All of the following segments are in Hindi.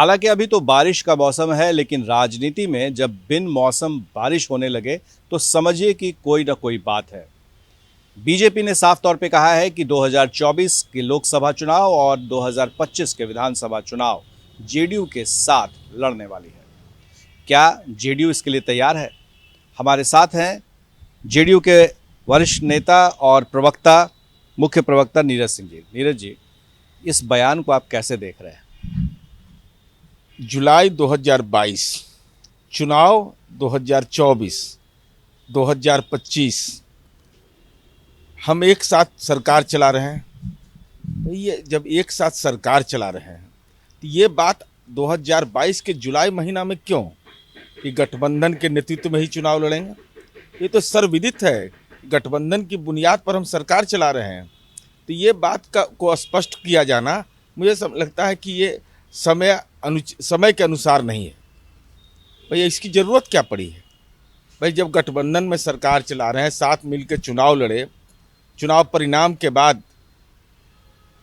हालांकि अभी तो बारिश का मौसम है, लेकिन राजनीति में जब बिन मौसम बारिश होने लगे तो समझिए कि कोई ना कोई बात है। बीजेपी ने साफ तौर पे कहा है कि 2024 के लोकसभा चुनाव और 2025 के विधानसभा चुनाव जेडीयू के साथ लड़ने वाली है। क्या जेडीयू इसके लिए तैयार है? हमारे साथ हैं जेडीयू के वरिष्ठ नेता और प्रवक्ता, मुख्य प्रवक्ता नीरज सिंह जी। नीरज जी, इस बयान को आप कैसे देख रहे हैं? जुलाई 2022, चुनाव 2024, 2025, हम एक साथ सरकार चला रहे हैं। तो ये जब एक साथ सरकार चला रहे हैं तो ये बात 2022 के जुलाई महीना में क्यों कि गठबंधन के नेतृत्व में ही चुनाव लड़ेंगे? ये तो सर्वविदित है, गठबंधन की बुनियाद पर हम सरकार चला रहे हैं। तो ये बात को स्पष्ट किया जाना मुझे लगता है कि ये समय के अनुसार नहीं है। भाई इसकी ज़रूरत क्या पड़ी है? भाई जब गठबंधन में सरकार चला रहे हैं, साथ मिलकर चुनाव लड़े, चुनाव परिणाम के बाद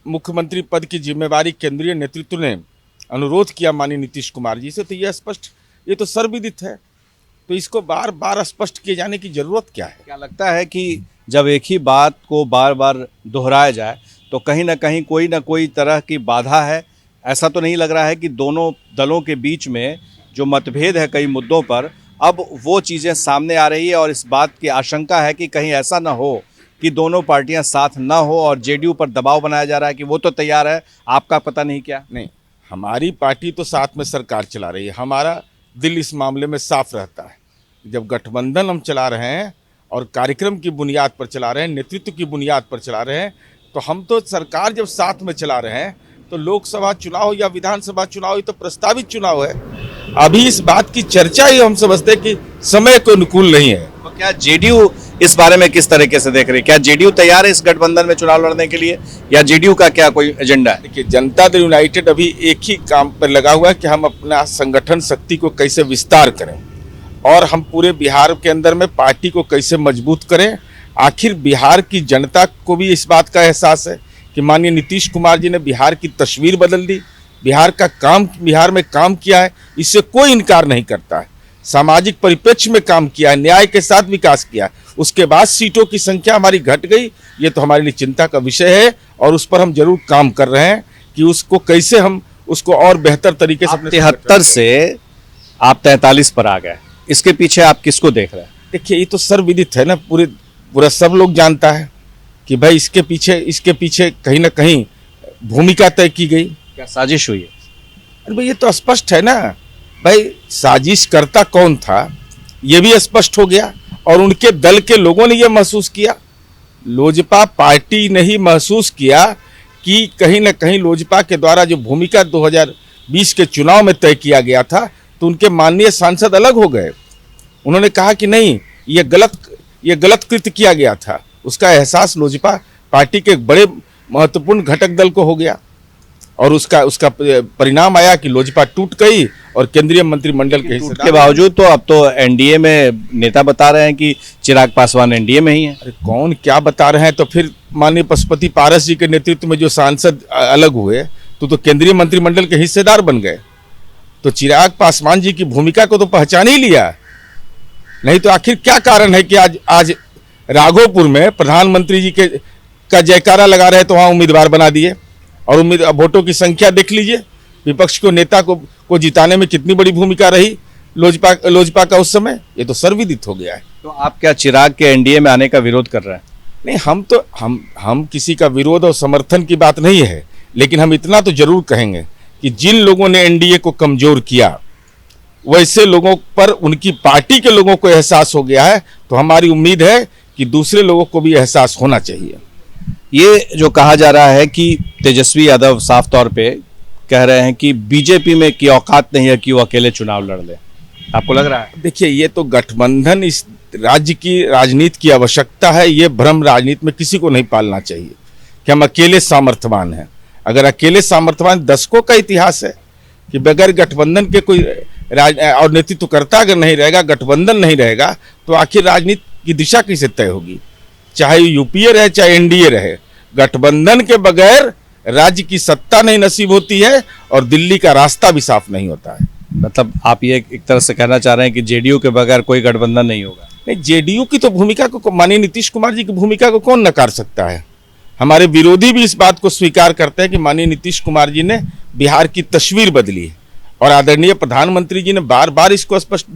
मुख्यमंत्री पद की जिम्मेवारी केंद्रीय नेतृत्व ने अनुरोध किया माननीय नीतीश कुमार जी से, तो ये स्पष्ट, ये तो सर्वविदित है। तो इसको बार बार स्पष्ट किए जाने की ज़रूरत क्या है? क्या लगता है कि जब एक ही बात को बार बार दोहराया जाए तो कहीं ना कोई तरह की बाधा है? ऐसा तो नहीं लग रहा है कि दोनों दलों के बीच में जो मतभेद है कई मुद्दों पर, अब वो चीज़ें सामने आ रही है और इस बात की आशंका है कि कहीं ऐसा ना हो कि दोनों पार्टियां साथ ना हो और जेडीयू पर दबाव बनाया जा रहा है कि वो तो तैयार है, आपका पता नहीं क्या? नहीं, हमारी पार्टी तो साथ में सरकार चला रही है। हमारा दिल इस मामले में साफ रहता है। जब गठबंधन हम चला रहे हैं और कार्यक्रम की बुनियाद पर चला रहे हैं, नेतृत्व की बुनियाद पर चला रहे हैं, तो हम तो सरकार जब साथ में चला रहे हैं तो लोकसभा चुनाव या विधानसभा चुनाव ये तो प्रस्तावित चुनाव है। अभी इस बात की चर्चा ही हम समझते हैं कि समय को अनुकूल नहीं है। तो क्या जेडीयू इस बारे में किस तरीके से देख रही है? क्या जेडीयू तैयार है इस गठबंधन में चुनाव लड़ने के लिए, या जेडीयू का क्या कोई एजेंडा है? देखिए, जनता दल यूनाइटेड अभी एक ही काम पर लगा हुआ है कि हम अपना संगठन शक्ति को कैसे विस्तार करें और हम पूरे बिहार के अंदर में पार्टी को कैसे मजबूत करें। आखिर बिहार की जनता को भी इस बात का एहसास है कि माननीय नीतीश कुमार जी ने बिहार की तस्वीर बदल दी, बिहार में काम किया है, इससे कोई इनकार नहीं करता है। सामाजिक परिप्रेक्ष्य में काम किया है, न्याय के साथ विकास किया है। उसके बाद सीटों की संख्या हमारी घट गई, ये तो हमारे लिए चिंता का विषय है और उस पर हम जरूर काम कर रहे हैं कि उसको कैसे हम उसको और बेहतर तरीके से 73 से आप 43 पर आ गए, इसके पीछे आप किसको देख रहे हैं? देखिए, ये तो सर्वविदित है ना, पूरा सब लोग जानता है कि भाई इसके पीछे कहीं ना कहीं भूमिका तय की गई। क्या साजिश हुई है? अरे भाई ये तो स्पष्ट है ना। भाई साजिश करता कौन था ये भी स्पष्ट हो गया और उनके दल के लोगों ने ये महसूस किया। लोजपा पार्टी ने ही महसूस किया कि कहीं ना कहीं लोजपा के द्वारा जो भूमिका 2020 के चुनाव में तय किया गया था, तो उनके माननीय सांसद अलग हो गए। उन्होंने कहा कि नहीं, ये गलत कृत्य किया गया था। उसका एहसास लोजपा पार्टी के एक बड़े महत्वपूर्ण घटक दल को हो गया और उसका परिणाम आया कि लोजपा टूट गई और केंद्रीय मंत्रिमंडल के हिस्से के बावजूद तो अब तो एनडीए में नेता बता रहे हैं कि चिराग पासवान एनडीए में ही है। अरे कौन क्या बता रहे हैं? तो फिर माननीय पशुपति पारस जी के नेतृत्व में जो सांसद अलग हुए तो केंद्रीय मंत्रिमंडल के हिस्सेदार बन गए। तो चिराग पासवान जी की भूमिका को तो पहचान ही लिया। नहीं तो आखिर क्या कारण है कि आज राघोपुर में प्रधानमंत्री जी का जयकारा लगा रहे तो वहाँ उम्मीदवार बना दिए और वोटों की संख्या देख लीजिए। विपक्ष को नेता को जिताने में कितनी बड़ी भूमिका रही लोजपा का उस समय। ये तो सर्वविदित हो गया है। तो आप क्या चिराग के एनडीए में आने का विरोध कर रहे हैं? नहीं, हम किसी का विरोध और समर्थन की बात नहीं है, लेकिन हम इतना तो जरूर कहेंगे कि जिन लोगों ने एनडीए को कमजोर किया वैसे लोगों पर उनकी पार्टी के लोगों को एहसास हो गया है। तो हमारी उम्मीद है कि दूसरे लोगों को भी एहसास होना चाहिए। ये जो कहा जा रहा है कि तेजस्वी यादव साफ तौर पे कह रहे हैं कि बीजेपी में की औकात नहीं है कि वो अकेले चुनाव लड़ ले, आपको लग रहा है? देखिए, ये तो गठबंधन इस राज्य की राजनीति की आवश्यकता है। ये भ्रम राजनीति में किसी को नहीं पालना चाहिए कि हम अकेले सामर्थ्यवान हैं। अगर अकेले सामर्थ्यवान, दशकों का इतिहास है कि बगैर गठबंधन के कोई और नेतृत्वकर्ता अगर नहीं रहेगा, गठबंधन नहीं रहेगा, तो आखिर राजनीति की दिशा कैसे तय होगी? चाहे यूपीए रहे चाहे एनडीए रहे, गठबंधन के बगैर राज्य की सत्ता नहीं नसीब होती है और दिल्ली का रास्ता भी साफ नहीं होता है। मतलब आप ये एक तरह से कहना चाह रहे हैं कि जेडीयू के बगैर कोई गठबंधन नहीं होगा? नहीं, जेडीयू की तो भूमिका को माननीय नीतीश कुमार जी की भूमिका को कौन नकार सकता है। हमारे विरोधी भी इस बात को स्वीकार करते हैं कि माननीय नीतीश कुमार जी ने बिहार की तस्वीर बदली है और आदरणीय प्रधानमंत्री जी ने बार बार इसको स्पष्ट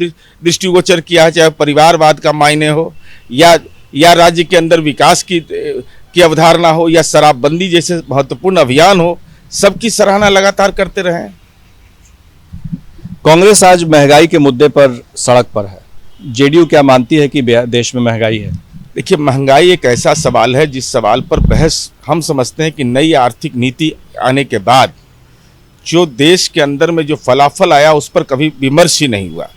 दृष्टिगोचर किया है, चाहे परिवारवाद का मायने हो या राज्य के अंदर विकास की अवधारणा हो या शराबबंदी जैसे महत्वपूर्ण अभियान हो, सबकी सराहना लगातार करते रहे हैं। कांग्रेस आज महंगाई के मुद्दे पर सड़क पर है, जेडीयू क्या मानती है कि देश में महंगाई है? देखिए, महंगाई एक ऐसा सवाल है जिस सवाल पर बहस हम समझते हैं कि नई आर्थिक नीति आने के बाद जो देश के अंदर में जो फलाफल आया उस पर कभी विमर्श ही नहीं हुआ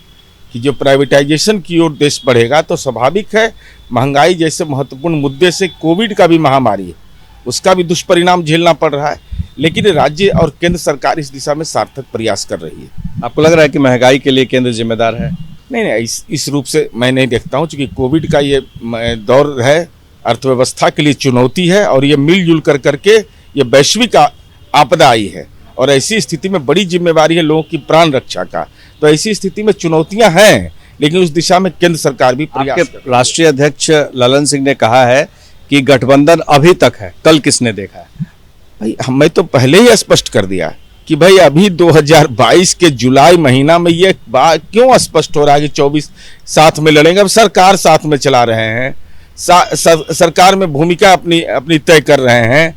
कि जो प्राइवेटाइजेशन की ओर देश बढ़ेगा तो स्वाभाविक है महंगाई जैसे महत्वपूर्ण मुद्दे से कोविड का भी महामारी है उसका भी दुष्परिणाम झेलना पड़ रहा है, लेकिन राज्य और केंद्र सरकार इस दिशा में सार्थक प्रयास कर रही है। आपको लग रहा है कि महंगाई के लिए केंद्र जिम्मेदार है? नहीं, इस रूप से मैं नहीं देखता हूँ, क्योंकि कोविड का ये दौर है, अर्थव्यवस्था के लिए चुनौती है और ये मिलजुल कर करके ये वैश्विक आपदा आई है और ऐसी स्थिति में बड़ी जिम्मेवारी है लोगों की प्राण रक्षा का। तो ऐसी स्थिति में चुनौतियां हैं, लेकिन उस दिशा में केंद्र सरकार भी प्रयास। राष्ट्रीय अध्यक्ष ललन सिंह ने कहा है कि गठबंधन अभी तक है, कल किसने देखा है? भाई, मैं तो पहले ही स्पष्ट कर दिया कि भाई अभी 2022 के जुलाई महीना में ये बात क्यों स्पष्ट हो रहा है कि 24 साथ में लड़ेंगे। अब सरकार साथ में चला रहे हैं, सरकार में भूमिका अपनी तय कर रहे हैं,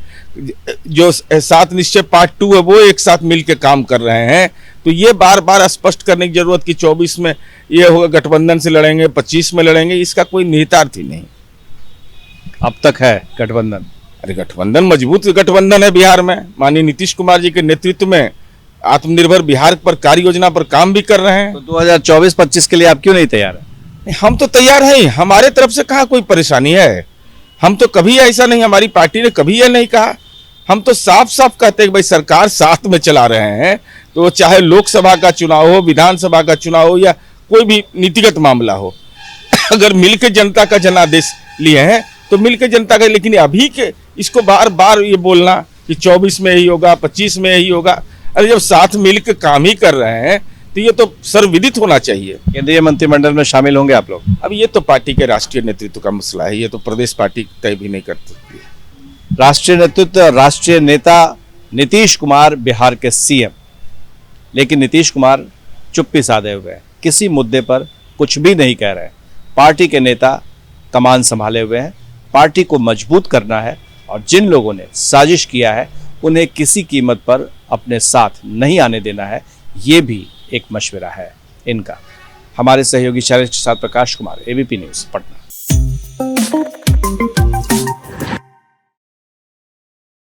जो सात निश्चय पार्ट 2 है वो एक साथ मिलकर काम कर रहे हैं। तो ये बार बार स्पष्ट करने की जरूरत कि 24 में ये होगा गठबंधन से लड़ेंगे, 25 में लड़ेंगे, इसका कोई निहितार्थ ही नहीं। अब तक है गठबंधन? अरे गठबंधन मजबूत गठबंधन है बिहार में, माननीय नीतीश कुमार जी के नेतृत्व में आत्मनिर्भर बिहार पर कार्य योजना पर काम भी कर रहे हैं। तो 2024-25 के लिए आप क्यों नहीं तैयार है? हम तो तैयार हैं, हमारे तरफ से कहाँ कोई परेशानी है। हम तो कभी ऐसा नहीं, हमारी पार्टी ने कभी यह नहीं कहा। हम तो साफ साफ कहते हैं कि भाई सरकार साथ में चला रहे हैं, तो चाहे लोकसभा का चुनाव हो, विधानसभा का चुनाव हो या कोई भी नीतिगत मामला हो, अगर मिलकर जनता का जनादेश लिए हैं तो मिलकर जनता का। लेकिन अभी के इसको बार बार ये बोलना कि 24 में यही होगा, 25 में यही होगा, अरे जब साथ मिलकर काम ही कर रहे हैं तो ये तो सर्वविदित होना चाहिए। केंद्रीय मंत्रिमंडल में शामिल होंगे आप लोग? अब ये तो पार्टी के राष्ट्रीय नेतृत्व का मसला है, ये तो प्रदेश पार्टी तय भी नहीं कर सकती है। राष्ट्रीय नेतृत्व, राष्ट्रीय नेता नीतीश कुमार बिहार के सीएम, लेकिन नीतीश कुमार चुप्पी साधे हुए हैं, किसी मुद्दे पर कुछ भी नहीं कह रहे। पार्टी के नेता कमान संभाले हुए हैं, पार्टी को मजबूत करना है और जिन लोगों ने साजिश किया है उन्हें किसी कीमत पर अपने साथ नहीं आने देना है, ये भी एक मशवरा है इनका। हमारे सहयोगी शैलेश प्रकाश कुमार, एबीपी न्यूज़, पटना।